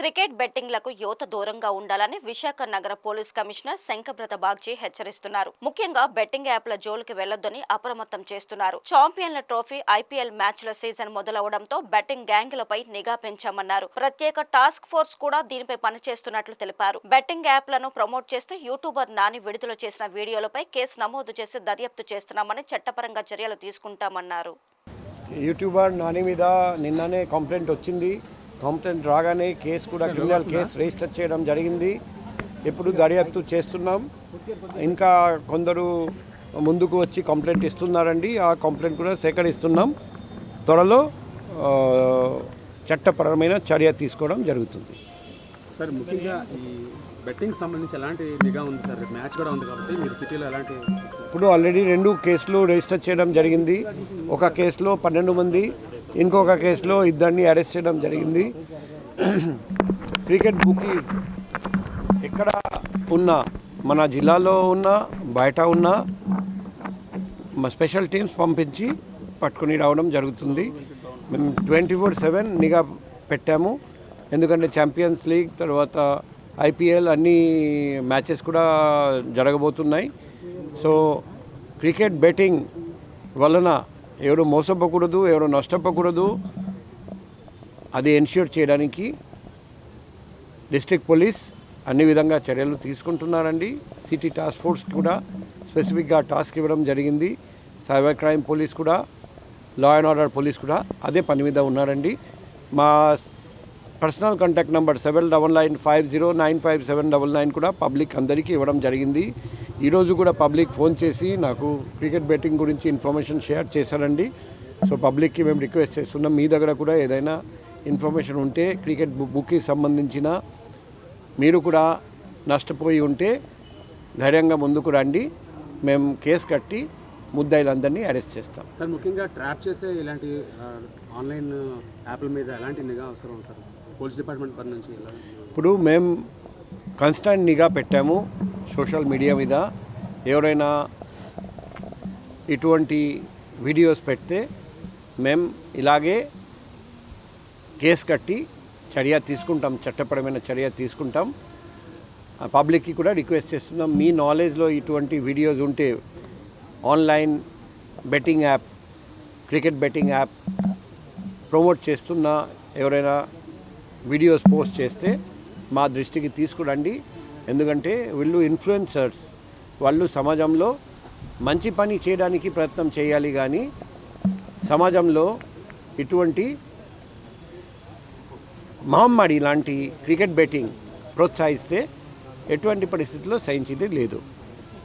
Cricket బెట్టింగ్లకు యువత దూరంగా ఉండాలని విశాఖ నగర పోలీస్ కమిషనర్ శంకబ్రత బాగ్జీ హెచ్చరిస్తున్నారు. ముఖ్యంగా బెట్టింగ్ యాప్ల జోలికి వెళ్లొద్దని అప్రమత్తం చేస్తున్నారు. ఛాంపియన్ల ట్రోఫీ ఐపీఎల్ మ్యాచ్ల సీజన్ మొదలవడంతో బెట్టింగ్ గ్యాంగులపై నిఘా పెంచామన్నారు. ప్రత్యేక టాస్క్ ఫోర్స్ కూడా దీనిపై పనిచేస్తున్నట్లు తెలిపారు. బెట్టింగ్ యాప్లను ప్రమోట్ చేస్తూ యూట్యూబర్ నాని విడుదల చేసిన వీడియోలపై కేసు నమోదు చేసి దర్యాప్తు చేస్తున్నామని చట్టపరంగా చర్యలు తీసుకుంటామన్నారు. యూట్యూబర్ నాని మీద నిన్ననే కంప్లైంట్ వచ్చింది. కంప్లైంట్ రాగానే కేసు కూడా క్రిమినల్ కేసు రిజిస్టర్ చేయడం జరిగింది. ఇప్పుడు దర్యాప్తు చేస్తున్నాం. ఇంకా కొందరు ముందుకు వచ్చి కంప్లైంట్ ఇస్తున్నారండి. ఆ కంప్లైంట్ కూడా సేకరిస్తున్నాం. త్వరలో చట్టపరమైన చర్య తీసుకోవడం జరుగుతుంది. సార్, ముఖ్యంగా ఈ బెట్టింగ్ సంబంధించి ఎలాంటి నిఘా ఉంది సార్? మ్యాచ్ కూడా ఉంది కాబట్టి మీరు సిటీలో ఎలాంటి? ఇప్పుడు ఆల్రెడీ 2 కేసులు రిజిస్టర్ చేయడం జరిగింది. ఒక కేసులో 12 మంది, ఇంకొక కేసులో 2 అరెస్ట్ చేయడం జరిగింది. క్రికెట్ బుకీస్ ఎక్కడ ఉన్నా, మన జిల్లాలో ఉన్నా బయట ఉన్నా స్పెషల్ టీమ్స్ పంపించి పట్టుకుని రావడం జరుగుతుంది. మేము 24/7 నిఘా పెట్టాము. ఎందుకంటే ఛాంపియన్స్ లీగ్ తర్వాత ఐపీఎల్ అన్ని మ్యాచెస్ కూడా జరగబోతున్నాయి. సో క్రికెట్ బెట్టింగ్ వలన ఎవరు మోసపోకూడదు, ఎవరు నష్టపోకూడదు, అది ఎన్ష్యూర్ చేయడానికి డిస్ట్రిక్ట్ పోలీస్ అన్ని విధంగా చర్యలు తీసుకుంటున్నారండి. సిటీ టాస్క్ ఫోర్స్ కూడా స్పెసిఫిక్గా టాస్క్ ఇవ్వడం జరిగింది. సైబర్ క్రైమ్ పోలీస్ కూడా, లా అండ్ ఆర్డర్ పోలీస్ కూడా అదే పని మీద ఉన్నారండి. మా పర్సనల్ కాంటాక్ట్ నెంబర్ 7995095799 కూడా పబ్లిక్ అందరికీ ఇవ్వడం జరిగింది. ఈరోజు కూడా పబ్లిక్ ఫోన్ చేసి నాకు క్రికెట్ బెట్టింగ్ గురించి ఇన్ఫర్మేషన్ షేర్ చేశారండి. సో పబ్లిక్కి మేము రిక్వెస్ట్ చేస్తున్నాం, మీ దగ్గర కూడా ఏదైనా ఇన్ఫర్మేషన్ ఉంటే క్రికెట్ బుక్కి సంబంధించిన మీరు కూడా నష్టపోయి ఉంటే ధైర్యంగా ముందుకు రండి. మేము కేసు కట్టి ముద్దాయిలందరినీ అరెస్ట్ చేస్తాం. సార్, ముఖ్యంగా ట్రాప్ చేసే ఇలాంటి ఆన్లైన్ యాప్ల మీద ఎలాంటి నిఘా అవసరం సార్? పోలీస్ డిపార్ట్మెంట్ పని నుంచి ఇప్పుడు మేము కాన్స్టెంట్ నిఘా పెట్టాము సోషల్ మీడియా మీద. ఎవరైనా ఇటువంటి వీడియోస్ పెడితే మేము ఇలాగే కేసు కట్టి చర్య తీసుకుంటాం, చట్టపరమైన చర్య తీసుకుంటాం. పబ్లిక్కి కూడా రిక్వెస్ట్ చేస్తున్నాం, మీ నాలెడ్జ్లో ఇటువంటి వీడియోస్ ఉంటే online betting app, cricket betting app promote చేస్తున్న ఎవరైనా వీడియోస్ పోస్ట్ చేస్తే మా దృష్టికి తీసుకురండి. ఎందుకంటే వీళ్ళు ఇన్ఫ్లుయెన్సర్స్, వాళ్ళు సమాజంలో మంచి పని చేయడానికి ప్రయత్నం చేయాలి, కానీ సమాజంలో ఇటువంటి మహమ్మారి లాంటి క్రికెట్ బెట్టింగ్ ప్రోత్సహిస్తే ఎటువంటి పరిస్థితుల్లో సహించేది లేదు.